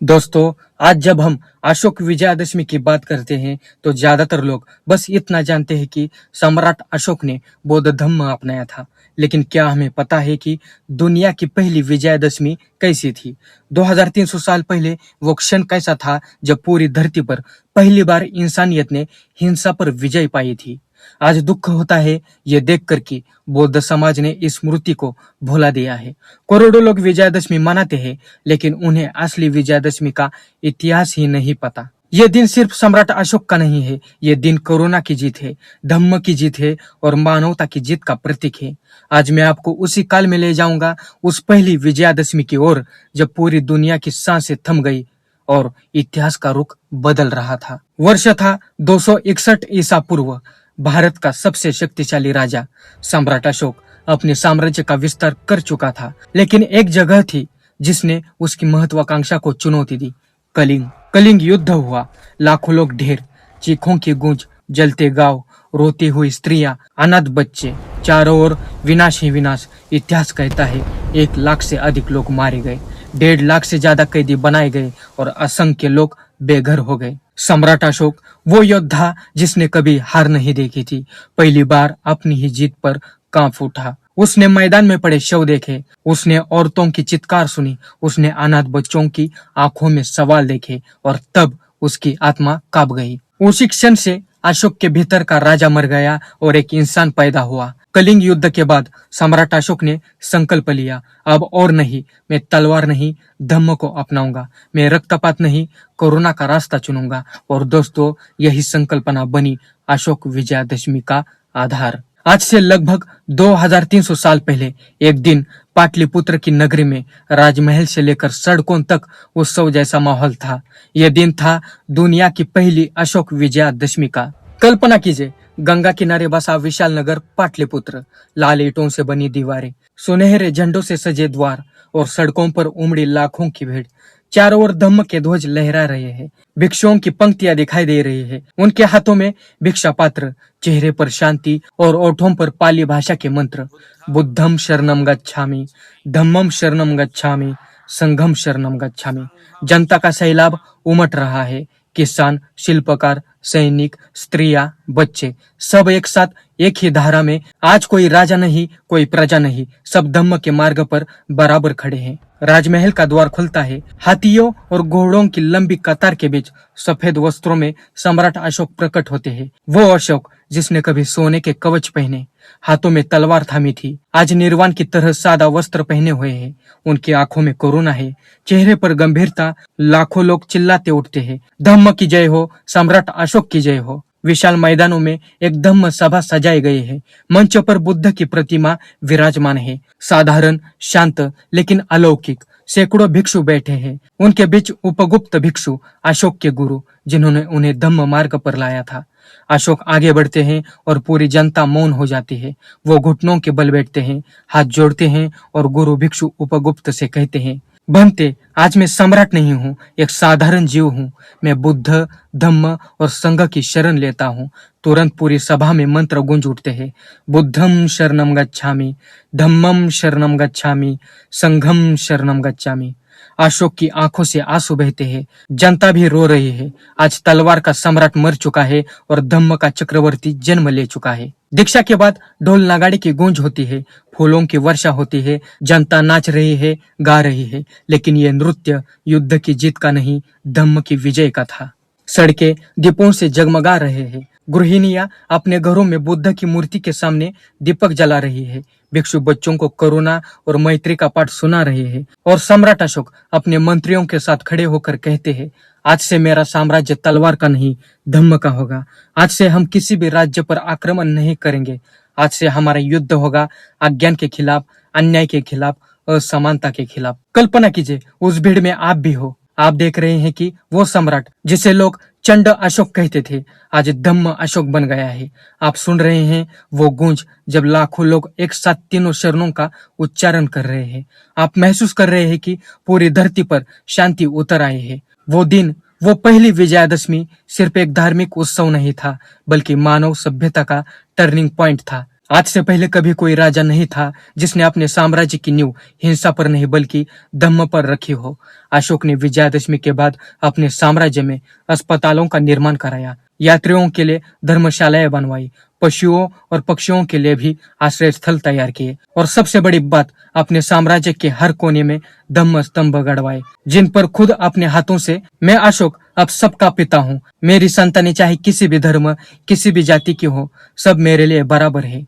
दोस्तों, आज जब हम अशोक विजयादशमी की बात करते हैं तो ज्यादातर लोग बस इतना जानते हैं कि सम्राट अशोक ने बौद्ध धर्म अपनाया था। लेकिन क्या हमें पता है कि दुनिया की पहली विजयादशमी कैसी थी? 2300 साल पहले वो क्षण कैसा था जब पूरी धरती पर पहली बार इंसानियत ने हिंसा पर विजय पाई थी। आज दुख होता है ये देखकर कि बौद्ध समाज ने इस स्मृति को भुला दिया है। करोड़ों लोग विजयादशमी मनाते हैं, लेकिन उन्हें असली विजयादशमी का इतिहास ही नहीं पता। ये दिन सिर्फ सम्राट अशोक का नहीं है, ये दिन कोरोना की जीत है, धम्म की जीत है और मानवता की जीत का प्रतीक है। आज मैं आपको उसी काल में ले जाऊंगा, उस पहली विजयादशमी की ओर जब पूरी दुनिया की सांसें थम गई और इतिहास का रुख बदल रहा था। वर्ष था 261 ईसा पूर्व। भारत का सबसे शक्तिशाली राजा सम्राट अशोक अपने साम्राज्य का विस्तार कर चुका था, लेकिन एक जगह थी जिसने उसकी महत्वाकांक्षा को चुनौती दी। कलिंग। कलिंग युद्ध हुआ। लाखों लोग ढेर, चीखों की गूंज, जलते गांव, रोती हुई स्त्रियां, अनाथ बच्चे, चारों ओर विनाश ही विनाश। इतिहास कहता है 1 लाख से अधिक लोग मारे गए, 1.5 लाख से ज्यादा कैदी बनाए गए और असंख्य लोग बेघर हो गए। सम्राट अशोक वो योद्धा जिसने कभी हार नहीं देखी थी, पहली बार अपनी ही जीत पर कांप उठा। उसने मैदान में पड़े शव देखे, उसने औरतों की चित्कार सुनी, उसने अनाथ बच्चों की आंखों में सवाल देखे और तब उसकी आत्मा कांप गई। उसी क्षण से अशोक के भीतर का राजा मर गया और एक इंसान पैदा हुआ। कलिंग युद्ध के बाद सम्राट अशोक ने संकल्प लिया, अब और नहीं, मैं तलवार नहीं, धम्म को अपनाऊंगा। मैं रक्तपात नहीं, कोरोना का रास्ता चुनूंगा। और दोस्तों, यही संकल्पना बनी अशोक विजयादशमी का आधार। आज से लगभग 2300 साल पहले एक दिन पाटलिपुत्र की नगरी में राजमहल से लेकर सड़कों तक उत्सव जैसा माहौल था। यह दिन था दुनिया की पहली अशोक विजयादशमी का। कल्पना कीजिए, गंगा किनारे बसा विशाल नगर पाटलिपुत्र, लाल ईंटों से बनी दीवारें, सुनहरे झंडों से सजे द्वार और सड़कों पर उमड़ी लाखों की भीड़। चारों ओर धम्म के ध्वज लहरा रहे हैं, भिक्षुओं की पंक्तियां दिखाई दे रही है, उनके हाथों में भिक्षा पात्र, चेहरे पर शांति और ओठों पर पाली भाषा के मंत्र। बुद्धम शरणम गच्छामि, धम्मम शरणम गच्छामि, संघम शरणम गच्छामि। जनता का सैलाब उमट रहा है। किसान, शिल्पकार, सैनिक, स्त्रियां, बच्चे, सब एक साथ एक ही धारा में। आज कोई राजा नहीं, कोई प्रजा नहीं, सब धम्म के मार्ग पर बराबर खड़े हैं। राजमहल का द्वार खुलता है। हाथियों और घोड़ों की लंबी कतार के बीच सफेद वस्त्रों में सम्राट अशोक प्रकट होते हैं। वो अशोक जिसने कभी सोने के कवच पहने, हाथों में तलवार थामी थी, आज निर्वाण की तरह सादा वस्त्र पहने हुए हैं। उनकी आंखों में कोरोना है, चेहरे पर गंभीरता। लाखों लोग चिल्लाते उठते हैं, धम्म की जय हो, सम्राट अशोक की जय हो। विशाल मैदानों में एक धम्म सभा सजाई गई है। मंच पर बुद्ध की प्रतिमा विराजमान है, साधारण, शांत लेकिन अलौकिक। सैकड़ों भिक्षु बैठे हैं, उनके बीच उपगुप्त भिक्षु, अशोक के गुरु, जिन्होंने उन्हें धम्म मार्ग पर लाया था। अशोक आगे बढ़ते हैं और पूरी जनता मौन हो जाती है। वो घुटनों के बल बैठते हैं, हाथ जोड़ते हैं और गुरु भिक्षु उपगुप्त से कहते हैं, बनते, आज मैं सम्राट नहीं हूँ, एक साधारण जीव हूँ। मैं बुद्ध, धम्म और संघ की शरण लेता हूँ। तुरंत पूरी सभा में मंत्र गूंज उठते हैं। बुद्धम शरणम गच्छामि, धम्मम शरणम गच्छामि, संघम शरणम गच्छामि। अशोक की आंखों से आंसू बहते हैं, जनता भी रो रही है। आज तलवार का सम्राट मर चुका है और धम्म का चक्रवर्ती जन्म ले चुका है। दीक्षा के बाद ढोल नगाड़े की गूंज होती है, फूलों की वर्षा होती है, जनता नाच रही है, गा रही है। लेकिन ये नृत्य युद्ध की जीत का नहीं, धम्म की विजय का था। सड़कें दीपों से जगमगा रहे हैं। गृहिणियां अपने घरों में बुद्ध की मूर्ति के सामने दीपक जला रही है। भिक्षु बच्चों को करुणा और मैत्री का पाठ सुना रहे हैं और सम्राट अशोक अपने मंत्रियों के साथ खड़े होकर कहते हैं, आज से मेरा साम्राज्य तलवार का नहीं, धम्म का होगा। आज से हम किसी भी राज्य पर आक्रमण नहीं करेंगे। आज से हमारा युद्ध होगा अज्ञान के खिलाफ, अन्याय के खिलाफ, असमानता के खिलाफ। कल्पना कीजिए, उस भीड़ में आप भी हो। आप देख रहे हैं कि वो सम्राट जिसे लोग चंड अशोक कहते थे, आज धम्म अशोक बन गया है। आप सुन रहे हैं वो गूंज जब लाखों लोग एक साथ तीनों शरणों का उच्चारण कर रहे हैं। आप महसूस कर रहे हैं कि पूरी धरती पर शांति उतर आई है। वो दिन, वो पहली विजयादशमी सिर्फ एक धार्मिक उत्सव नहीं था, बल्कि मानव सभ्यता का टर्निंग पॉइंट था। आज से पहले कभी कोई राजा नहीं था जिसने अपने साम्राज्य की नींव हिंसा पर नहीं बल्कि धम्म पर रखी हो। अशोक ने विजयादशमी के बाद अपने साम्राज्य में अस्पतालों का निर्माण कराया, यात्रियों के लिए धर्मशालाएं बनवाई, पशुओं और पक्षियों के लिए भी आश्रय स्थल तैयार किए और सबसे बड़ी बात, अपने साम्राज्य के हर कोने में धम्म स्तंभ गड़वाए, जिन पर खुद अपने हाथों से मैं अशोक अब सबका पिता हूँ, मेरी संतानें चाहे किसी भी धर्म किसी भी जाति की हो, सब मेरे लिए बराबर है।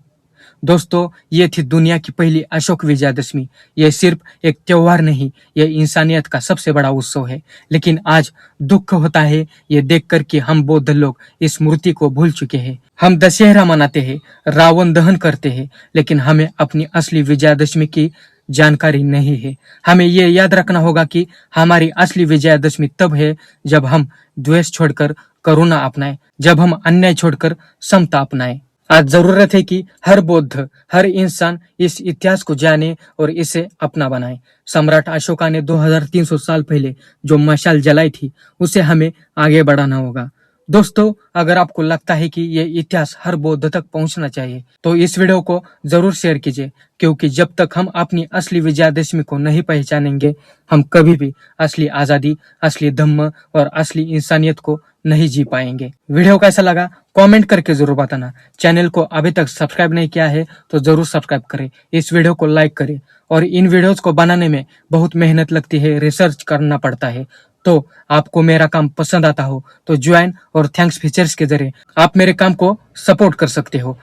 दोस्तों, ये थी दुनिया की पहली अशोक विजयादशमी। ये सिर्फ एक त्योहार नहीं, ये इंसानियत का सबसे बड़ा उत्सव है। लेकिन आज दुख होता है ये देखकर कि हम बौद्ध लोग इस स्मृति को भूल चुके हैं। हम दशहरा मनाते हैं, रावण दहन करते हैं, लेकिन हमें अपनी असली विजयादशमी की जानकारी नहीं है। हमें ये याद रखना होगा कि हमारी असली विजयादशमी तब है जब हम द्वेष छोड़कर करुणा अपनाएं, जब हम अन्याय छोड़कर समता अपनाएं। आज जरूरत है कि हर बौद्ध, हर इंसान इस इतिहास को जाने और इसे अपना बनाए। सम्राट अशोका ने 2300 साल पहले जो मशाल जलाई थी, उसे हमें आगे बढ़ाना होगा। दोस्तों, अगर आपको लगता है कि ये इतिहास हर बौद्ध तक पहुंचना चाहिए, तो इस वीडियो को जरूर शेयर कीजिए, क्योंकि जब तक हम अपनी असली विजयादशमी को नहीं पहचानेंगे, हम कभी भी असली आजादी, असली धम्म और असली इंसानियत को नहीं जी पाएंगे। वीडियो कैसा लगा कमेंट करके जरूर बताना। चैनल को अभी तक सब्सक्राइब नहीं किया है तो जरूर सब्सक्राइब करें, इस वीडियो को लाइक करें। और इन वीडियोस को बनाने में बहुत मेहनत लगती है, रिसर्च करना पड़ता है। तो आपको मेरा काम पसंद आता हो तो ज्वाइन और थैंक्स फीचर्स के जरिए आप मेरे काम को सपोर्ट कर सकते हो।